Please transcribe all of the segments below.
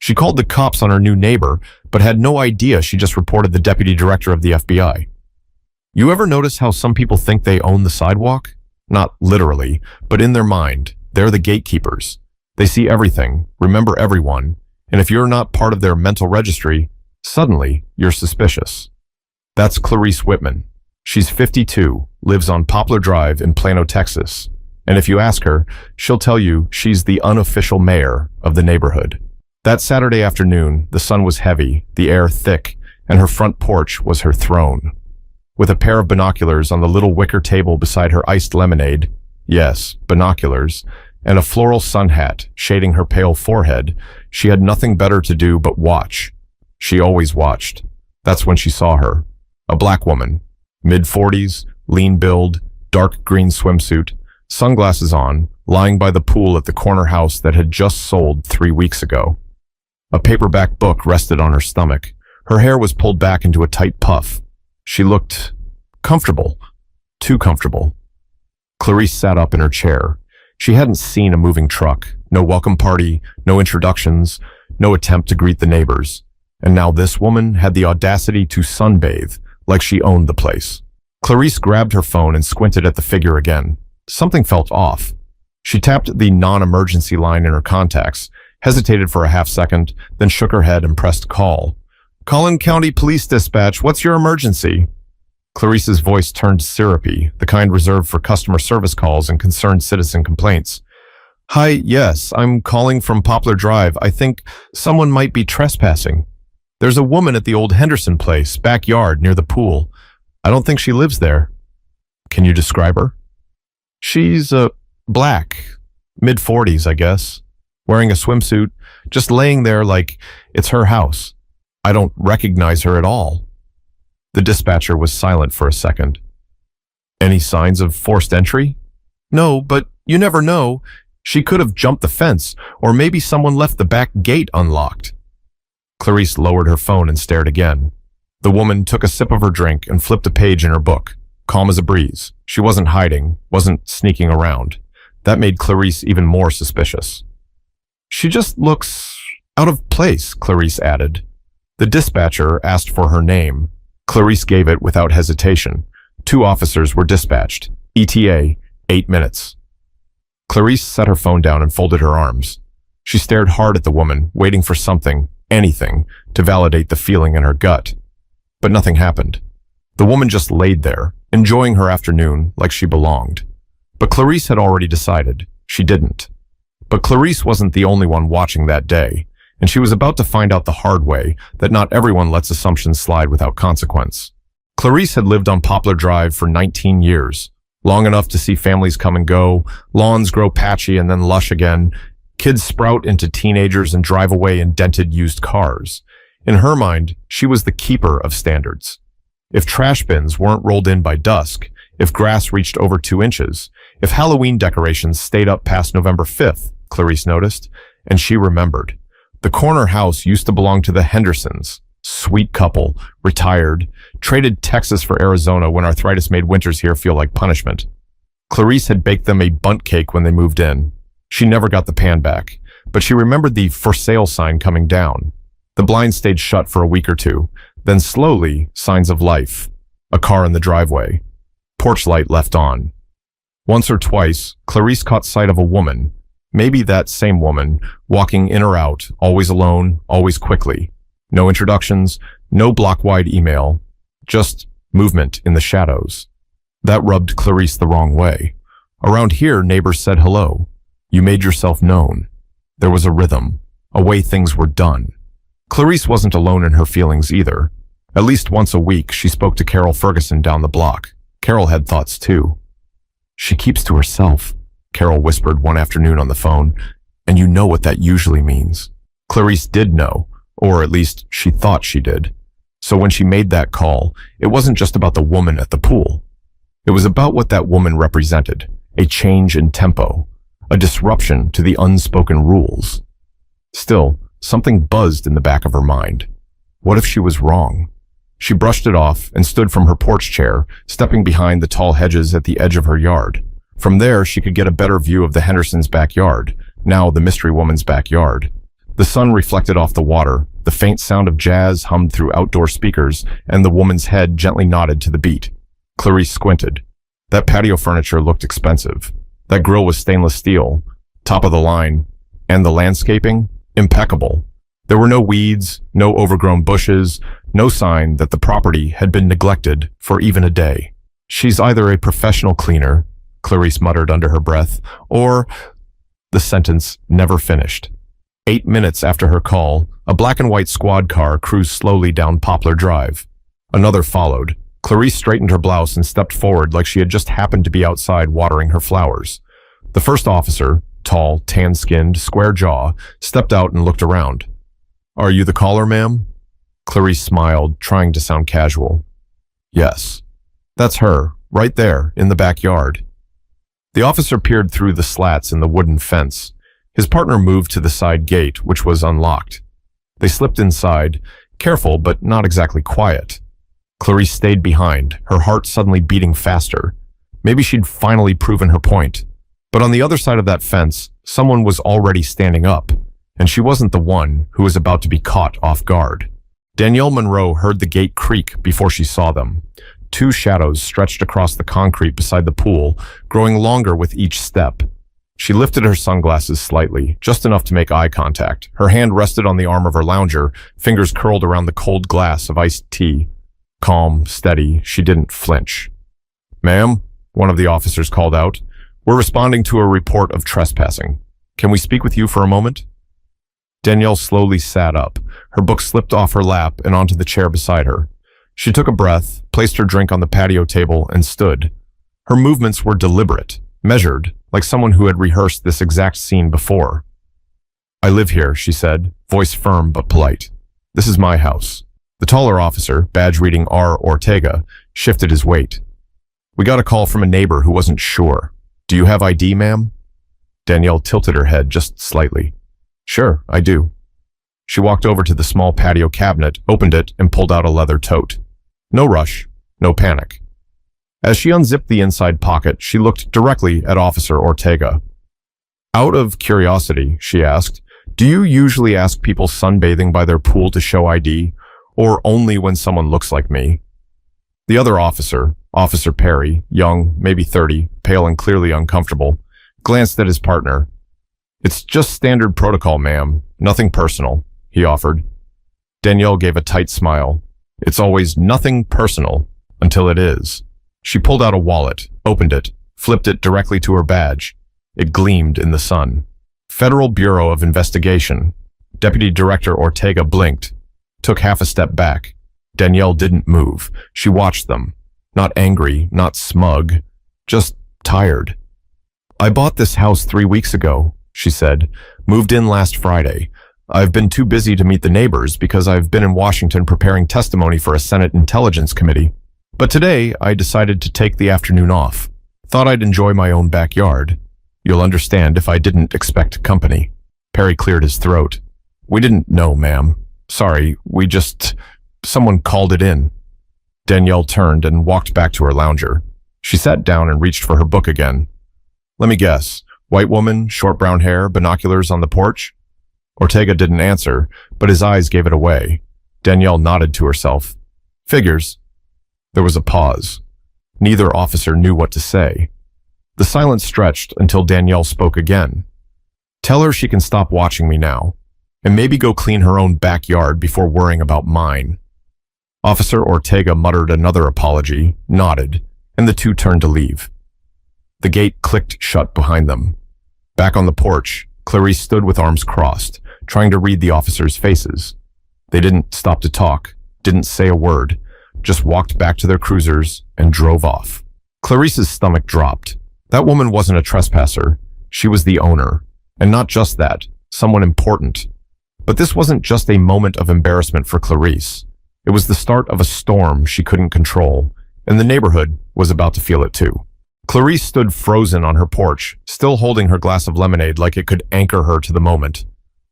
She called the cops on her new neighbor, but had no idea she just reported the deputy director of the FBI. You ever notice how some people think they own the sidewalk? Not literally, but in their mind. They're the gatekeepers. They see everything, remember everyone, and if you're not part of their mental registry, suddenly you're suspicious. That's Clarice Whitman. She's 52, lives on Poplar Drive in Plano, Texas. And if you ask her, she'll tell you she's the unofficial mayor of the neighborhood. That Saturday afternoon, the sun was heavy, the air thick, and her front porch was her throne. With a pair of binoculars on the little wicker table beside her iced lemonade, yes, binoculars, and a floral sun hat shading her pale forehead, she had nothing better to do but watch. She always watched. That's when she saw her. A black woman, mid-40s, lean build, dark green swimsuit, sunglasses on, lying by the pool at the corner house that had just sold 3 weeks ago. A paperback book rested on her stomach. Her hair was pulled back into a tight puff. She looked comfortable, too comfortable. Clarice sat up in her chair. She hadn't seen a moving truck, no welcome party, no introductions, no attempt to greet the neighbors. And now this woman had the audacity to sunbathe, like she owned the place. Clarice grabbed her phone and squinted at the figure again. Something felt off. She tapped the non-emergency line in her contacts, hesitated for a half second, then shook her head and pressed call. Collin County Police Dispatch, what's your emergency? Clarice's voice turned syrupy, the kind reserved for customer service calls and concerned citizen complaints. Hi, yes, I'm calling from Poplar Drive. I think someone might be trespassing. There's a woman at the old Henderson place, backyard near the pool. I don't think she lives there. Can you describe her? She's black, mid-40s, I guess, wearing a swimsuit, just laying there like it's her house. I don't recognize her at all. The dispatcher was silent for a second. Any signs of forced entry? No, but you never know. She could have jumped the fence, or maybe someone left the back gate unlocked. Clarice lowered her phone and stared again. The woman took a sip of her drink and flipped a page in her book, calm as a breeze. She wasn't hiding, wasn't sneaking around. That made Clarice even more suspicious. She just looks out of place, Clarice added. The dispatcher asked for her name. Clarice gave it without hesitation. 2 officers were dispatched. ETA, 8 minutes. Clarice set her phone down and folded her arms. She stared hard at the woman, waiting for something, anything, to validate the feeling in her gut. But nothing happened. The woman just laid there, enjoying her afternoon like she belonged. But Clarice had already decided she didn't. But Clarice wasn't the only one watching that day, and she was about to find out the hard way that not everyone lets assumptions slide without consequence. Clarice had lived on Poplar Drive for 19 years, long enough to see families come and go, lawns grow patchy and then lush again, kids sprout into teenagers and drive away in dented used cars. In her mind, she was the keeper of standards. If trash bins weren't rolled in by dusk, if grass reached over 2 inches, if Halloween decorations stayed up past November 5th, Clarice noticed, and she remembered. The corner house used to belong to the Hendersons. Sweet couple, retired, traded Texas for Arizona when arthritis made winters here feel like punishment. Clarice had baked them a bundt cake when they moved in. She never got the pan back, but she remembered the for sale sign coming down. The blind stayed shut for a week or 2, then slowly, signs of life. A car in the driveway. Porch light left on. Once or twice, Clarice caught sight of a woman, maybe that same woman, walking in or out, always alone, always quickly. No introductions, no block-wide email, just movement in the shadows. That rubbed Clarice the wrong way. Around here, neighbors said hello. You made yourself known. There was a rhythm, a way things were done. Clarice wasn't alone in her feelings either. At least once a week, she spoke to Carol Ferguson down the block. Carol had thoughts too. She keeps to herself, Carol whispered one afternoon on the phone, and you know what that usually means. Clarice did know, or at least she thought she did. So when she made that call, it wasn't just about the woman at the pool. It was about what that woman represented, a change in tempo, a disruption to the unspoken rules. Still, something buzzed in the back of her mind. What if she was wrong? She brushed it off and stood from her porch chair, stepping behind the tall hedges at the edge of her yard. From there, she could get a better view of the Hendersons' backyard, now the mystery woman's backyard. The sun reflected off the water, the faint sound of jazz hummed through outdoor speakers, and the woman's head gently nodded to the beat. Clarice squinted. That patio furniture looked expensive. That grill was stainless steel, top of the line, and the landscaping, impeccable. There were no weeds, no overgrown bushes, no sign that the property had been neglected for even a day. She's either a professional cleaner, Clarice muttered under her breath, or the sentence never finished. 8 minutes after her call, a black and white squad car cruised slowly down Poplar Drive. Another followed. Clarice straightened her blouse and stepped forward like she had just happened to be outside watering her flowers. The first officer, tall, tan-skinned, square jaw, stepped out and looked around. "Are you the caller, ma'am?" Clarice smiled, trying to sound casual. "Yes. That's her, right there, in the backyard." The officer peered through the slats in the wooden fence. His partner moved to the side gate, which was unlocked. They slipped inside, careful but not exactly quiet. Clarice stayed behind, her heart suddenly beating faster. Maybe she'd finally proven her point. But on the other side of that fence, someone was already standing up, and she wasn't the one who was about to be caught off guard. Danielle Monroe heard the gate creak before she saw them. 2 shadows stretched across the concrete beside the pool, growing longer with each step. She lifted her sunglasses slightly, just enough to make eye contact. Her hand rested on the arm of her lounger, fingers curled around the cold glass of iced tea. Calm, steady, she didn't flinch. "Ma'am," one of the officers called out, "we're responding to a report of trespassing. Can we speak with you for a moment?" Danielle slowly sat up. Her book slipped off her lap and onto the chair beside her. She took a breath, placed her drink on the patio table, and stood. Her movements were deliberate, measured, like someone who had rehearsed this exact scene before. "I live here," she said, voice firm but polite. "This is my house." The taller officer, badge reading R. Ortega, shifted his weight. "We got a call from a neighbor who wasn't sure. Do you have ID, ma'am?" Danielle tilted her head just slightly. "Sure, I do." She walked over to the small patio cabinet, opened it, and pulled out a leather tote. No rush, no panic. As she unzipped the inside pocket, she looked directly at Officer Ortega. "Out of curiosity," she asked, "do you usually ask people sunbathing by their pool to show ID, or only when someone looks like me?" The other officer, Officer Perry, young, maybe 30, pale and clearly uncomfortable, glanced at his partner. "It's just standard protocol, ma'am. Nothing personal," he offered. Danielle gave a tight smile. "It's always nothing personal until it is." She pulled out a wallet, opened it, flipped it directly to her badge. It gleamed in the sun. "Federal Bureau of Investigation." Deputy Director Ortega blinked, took half a step back. Danielle didn't move. She watched them. Not angry, not smug, just tired. "I bought this house 3 weeks ago," she said. "Moved in last Friday. I've been too busy to meet the neighbors because I've been in Washington preparing testimony for a Senate Intelligence Committee. But today, I decided to take the afternoon off. Thought I'd enjoy my own backyard. You'll understand if I didn't expect company." Perry cleared his throat. "We didn't know, ma'am. Sorry, someone called it in." Danielle turned and walked back to her lounger. She sat down and reached for her book again. "Let me guess. White woman, short brown hair, binoculars on the porch?" Ortega didn't answer, but his eyes gave it away. Danielle nodded to herself. "Figures." There was a pause. Neither officer knew what to say. The silence stretched until Danielle spoke again. "Tell her she can stop watching me now, and maybe go clean her own backyard before worrying about mine." Officer Ortega muttered another apology, nodded, and the two turned to leave. The gate clicked shut behind them. Back on the porch, Clarice stood with arms crossed, trying to read the officers' faces. They didn't stop to talk, didn't say a word, just walked back to their cruisers and drove off. Clarice's stomach dropped. That woman wasn't a trespasser. She was the owner. And not just that, someone important. But this wasn't just a moment of embarrassment for Clarice. It was the start of a storm she couldn't control, and the neighborhood was about to feel it too. Clarice stood frozen on her porch, still holding her glass of lemonade like it could anchor her to the moment.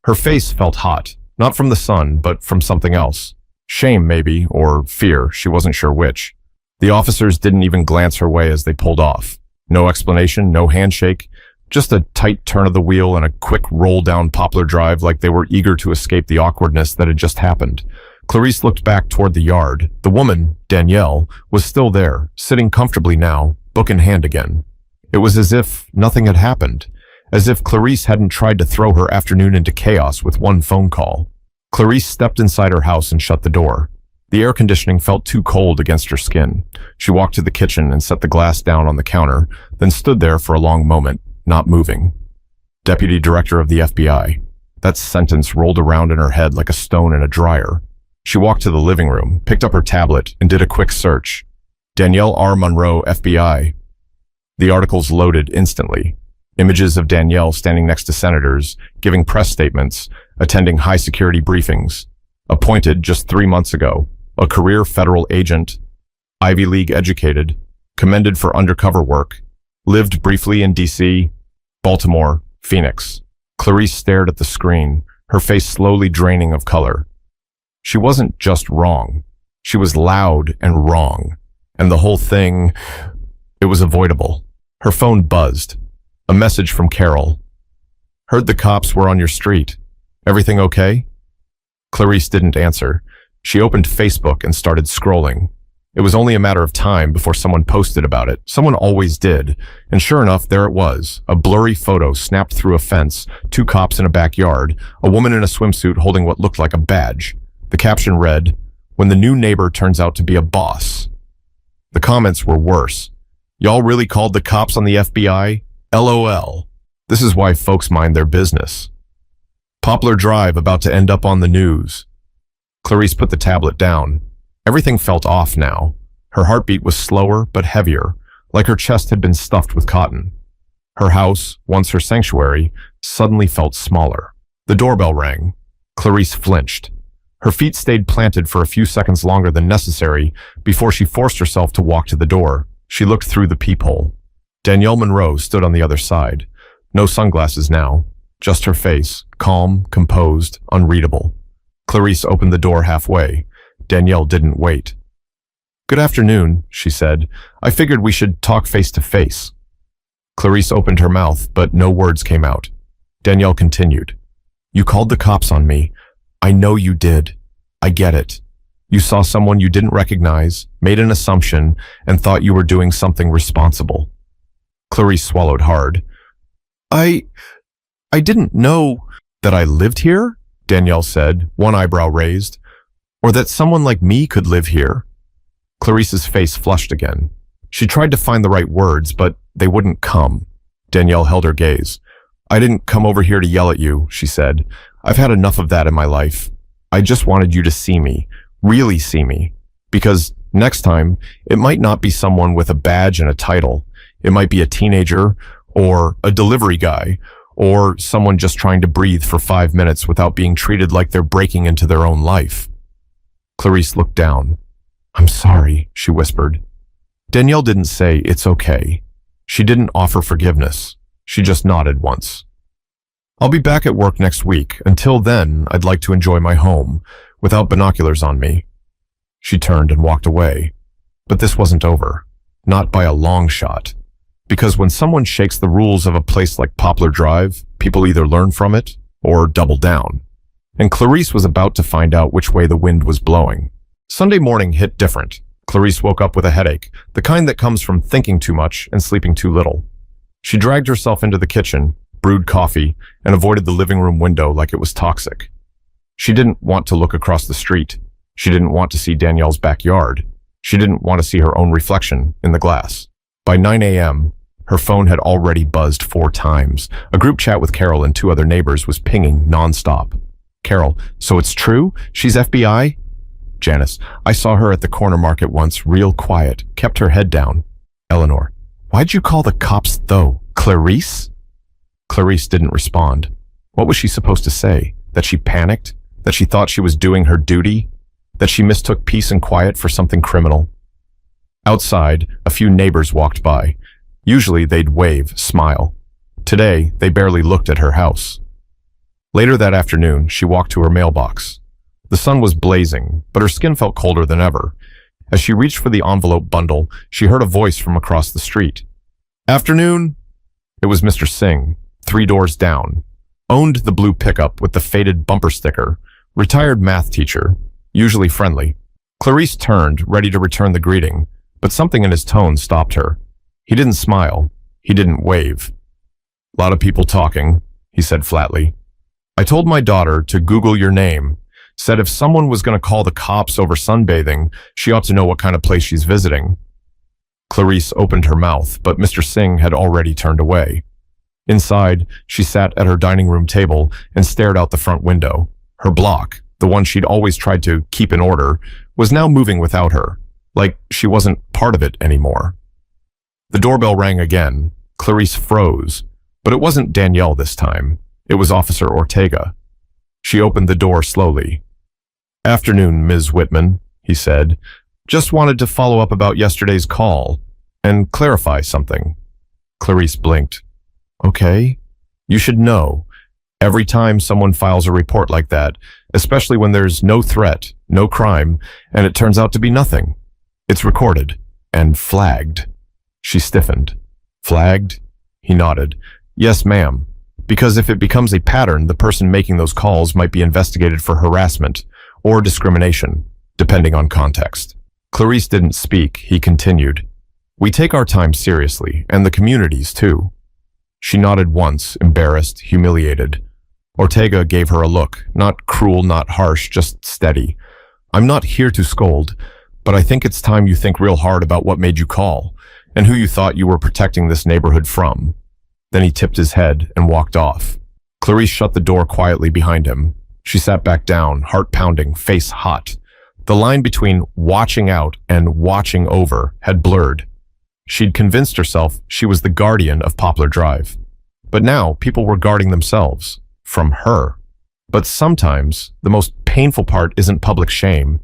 Her face felt hot, not from the sun, but from something else. Shame, maybe, or fear, she wasn't sure which. The officers didn't even glance her way as they pulled off. No explanation, no handshake, Just a tight turn of the wheel and a quick roll down Poplar Drive like they were eager to escape the awkwardness that had just happened. Clarice looked back toward the yard. The woman, Danielle, was still there, sitting comfortably now, book in hand again. It was as if nothing had happened, as if Clarice hadn't tried to throw her afternoon into chaos with one phone call. Clarice stepped inside her house and shut the door. The air conditioning felt too cold against her skin. She walked to the kitchen and set the glass down on the counter, then stood there for a long moment, not moving. Deputy Director of the FBI. That sentence rolled around in her head like a stone in a dryer. She walked to the living room, picked up her tablet, and did a quick search. Danielle R. Monroe, FBI. The articles loaded instantly. Images of Danielle standing next to senators, giving press statements, attending high-security briefings. Appointed just 3 months ago. A career federal agent. Ivy League educated. Commended for undercover work. Lived briefly in D.C., Baltimore, Phoenix. Clarice stared at the screen, her face slowly draining of color. She wasn't just wrong. She was loud and wrong. And the whole thing, it was avoidable. Her phone buzzed. A message from Carol. Heard the cops were on your street. Everything okay? Clarice didn't answer. She opened Facebook and started scrolling. It was only a matter of time before someone posted about it. Someone always did. And sure enough, there it was. A blurry photo snapped through a fence, 2 cops in a backyard, a woman in a swimsuit holding what looked like a badge. The caption read, "When the new neighbor turns out to be a boss." The comments were worse. "Y'all really called the cops on the FBI? LOL. This is why folks mind their business." Poplar Drive about to end up on the news. Clarice put the tablet down. Everything felt off now. Her heartbeat was slower but heavier, like her chest had been stuffed with cotton. Her house, once her sanctuary, suddenly felt smaller. The doorbell rang. Clarice flinched. Her feet stayed planted for a few seconds longer than necessary before she forced herself to walk to the door. She looked through the peephole. Danielle Monroe stood on the other side. No sunglasses now, just her face, calm, composed, unreadable. Clarice opened the door halfway. Danielle didn't wait. "Good afternoon," she said. "I figured we should talk face to face." Clarice opened her mouth, but no words came out. Danielle continued. "You called the cops on me. I know you did. I get it. You saw someone you didn't recognize, made an assumption, and thought you were doing something responsible." Clarice swallowed hard. I didn't know that I lived here," Danielle said, one eyebrow raised. "Or that someone like me could live here." Clarice's face flushed again. She tried to find the right words, but they wouldn't come. Danielle held her gaze. "I didn't come over here to yell at you," she said. "I've had enough of that in my life. I just wanted you to see me, really see me. Because next time, it might not be someone with a badge and a title. It might be a teenager, or a delivery guy, or someone just trying to breathe for 5 minutes without being treated like they're breaking into their own life." Clarice looked down. "I'm sorry," she whispered. Danielle didn't say, "It's okay." She didn't offer forgiveness. She just nodded once. "I'll be back at work next week. Until then, I'd like to enjoy my home, without binoculars on me." She turned and walked away. But this wasn't over. Not by a long shot. Because when someone shakes the rules of a place like Poplar Drive, people either learn from it or double down. And Clarice was about to find out which way the wind was blowing. Sunday morning hit different. Clarice woke up with a headache, the kind that comes from thinking too much and sleeping too little. She dragged herself into the kitchen, brewed coffee, and avoided the living room window like it was toxic. She didn't want to look across the street. She didn't want to see Danielle's backyard. She didn't want to see her own reflection in the glass. By 9 a.m., her phone had already buzzed 4 times. A group chat with Carol and 2 other neighbors was pinging nonstop. Carol, "So it's true? She's FBI?" Janice, "I saw her at the corner market once, real quiet, kept her head down." Eleanor, "Why'd you call the cops though? Clarice?" Clarice didn't respond. What was she supposed to say? That she panicked? That she thought she was doing her duty? That she mistook peace and quiet for something criminal? Outside, a few neighbors walked by. Usually they'd wave, smile. Today, they barely looked at her house. Later that afternoon, she walked to her mailbox. The sun was blazing, but her skin felt colder than ever. As she reached for the envelope bundle, she heard a voice from across the street. "Afternoon." It was Mr. Singh, 3 doors down. Owned the blue pickup with the faded bumper sticker. Retired math teacher, usually friendly. Clarice turned, ready to return the greeting, but something in his tone stopped her. He didn't smile. He didn't wave. "Lot of people talking," he said flatly. "I told my daughter to Google your name. Said if someone was going to call the cops over sunbathing, she ought to know what kind of place she's visiting." Clarice opened her mouth, but Mr. Singh had already turned away. Inside, she sat at her dining room table and stared out the front window. Her block, the one she'd always tried to keep in order, was now moving without her, like she wasn't part of it anymore. The doorbell rang again. Clarice froze, but it wasn't Danielle this time. It was Officer Ortega. She opened the door slowly. "Afternoon, Ms. Whitman," he said. "Just wanted to follow up about yesterday's call and clarify something." Clarice blinked. "Okay. You should know. Every time someone files a report like that, especially when there's no threat, no crime, and it turns out to be nothing, it's recorded and flagged." She stiffened. "Flagged?" He nodded. "Yes, ma'am. Because if it becomes a pattern, the person making those calls might be investigated for harassment or discrimination, depending on context." Clarice didn't speak. He continued. "We take our time seriously, and the communities too." She nodded once, embarrassed, humiliated. Ortega gave her a look, not cruel, not harsh, just steady. "I'm not here to scold, but I think it's time you think real hard about what made you call, and who you thought you were protecting this neighborhood from." Then he tipped his head and walked off. Clarice shut the door quietly behind him. She sat back down, heart pounding, face hot. The line between watching out and watching over had blurred. She'd convinced herself she was the guardian of Poplar Drive. But now people were guarding themselves. From her. But sometimes the most painful part isn't public shame.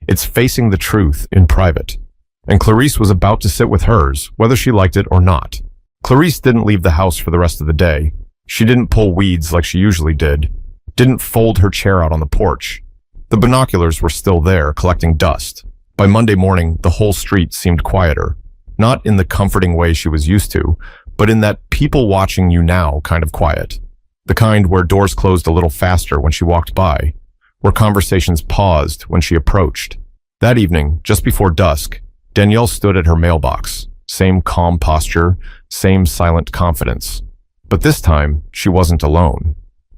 It's facing the truth in private. And Clarice was about to sit with hers, whether she liked it or not. Clarice didn't leave the house for the rest of the day. She didn't pull weeds like she usually did. Didn't fold her chair out on the porch. The binoculars were still there, collecting dust. By Monday morning, the whole street seemed quieter. Not in the comforting way she was used to, but in that people watching you now kind of quiet. The kind where doors closed a little faster when she walked by, where conversations paused when she approached. That evening, just before dusk, Danielle stood at her mailbox. Same calm posture, same silent confidence. But this time, she wasn't alone.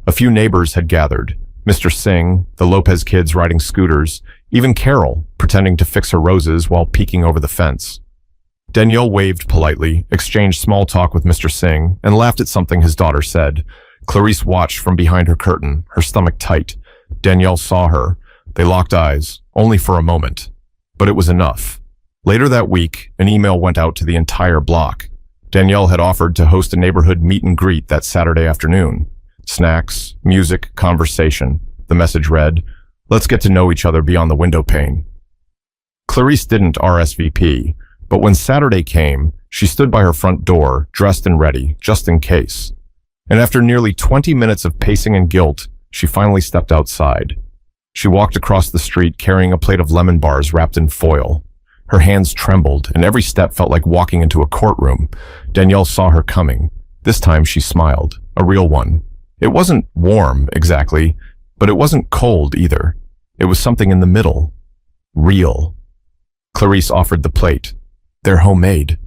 A few neighbors had gathered. Mr. Singh, the Lopez kids riding scooters, even Carol, pretending to fix her roses while peeking over the fence. Danielle waved politely, exchanged small talk with Mr. Singh, and laughed at something his daughter said. Clarice watched from behind her curtain, her stomach tight. Danielle saw her. They locked eyes, only for a moment. But it was enough. Later that week, an email went out to the entire block. Danielle had offered to host a neighborhood meet and greet that Saturday afternoon. Snacks, music, conversation. The message read, "Let's get to know each other beyond the window pane." Clarice didn't RSVP, but when Saturday came, she stood by her front door, dressed and ready, just in case. And after nearly 20 minutes of pacing and guilt, she finally stepped outside. She walked across the street carrying a plate of lemon bars wrapped in foil. Her hands trembled, and every step felt like walking into a courtroom. Danielle saw her coming. This time she smiled, a real one. It wasn't warm, exactly, but it wasn't cold either. It was something in the middle. Real. Clarice offered the plate. "They're homemade."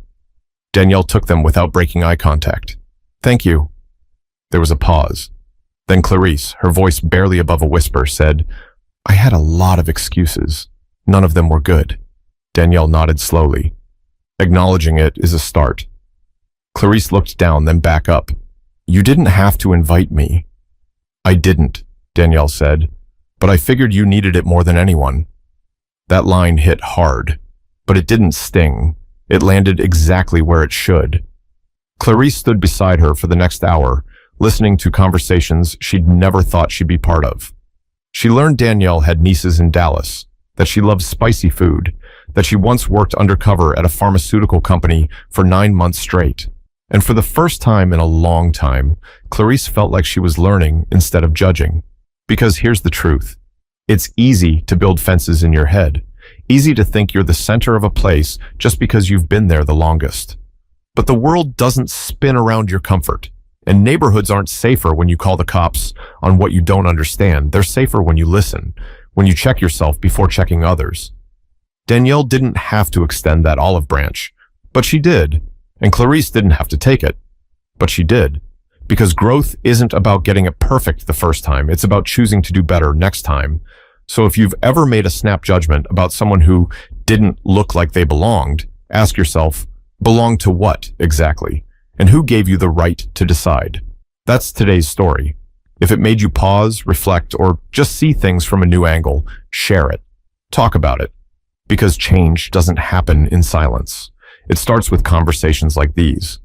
Danielle took them without breaking eye contact. "Thank you." There was a pause. Then Clarice, her voice barely above a whisper, said, "I had a lot of excuses. None of them were good." Danielle nodded slowly. Acknowledging it is a start. Clarice looked down, then back up. "You didn't have to invite me." "I didn't," Danielle said, "but I figured you needed it more than anyone." That line hit hard, but it didn't sting. It landed exactly where it should. Clarice stood beside her for the next hour, listening to conversations she'd never thought she'd be part of. She learned Danielle had nieces in Dallas, that she loved spicy food, that she once worked undercover at a pharmaceutical company for 9 months straight. And for the first time in a long time, Clarice felt like she was learning instead of judging. Because here's the truth. It's easy to build fences in your head. Easy to think you're the center of a place just because you've been there the longest. But the world doesn't spin around your comfort. And neighborhoods aren't safer when you call the cops on what you don't understand. They're safer when you listen, when you check yourself before checking others. Danielle didn't have to extend that olive branch, but she did. And Clarice didn't have to take it, but she did. Because growth isn't about getting it perfect the first time. It's about choosing to do better next time. So if you've ever made a snap judgment about someone who didn't look like they belonged, ask yourself, belong to what exactly? And who gave you the right to decide? That's today's story. If it made you pause, reflect, or just see things from a new angle, share it. Talk about it. Because change doesn't happen in silence. It starts with conversations like these.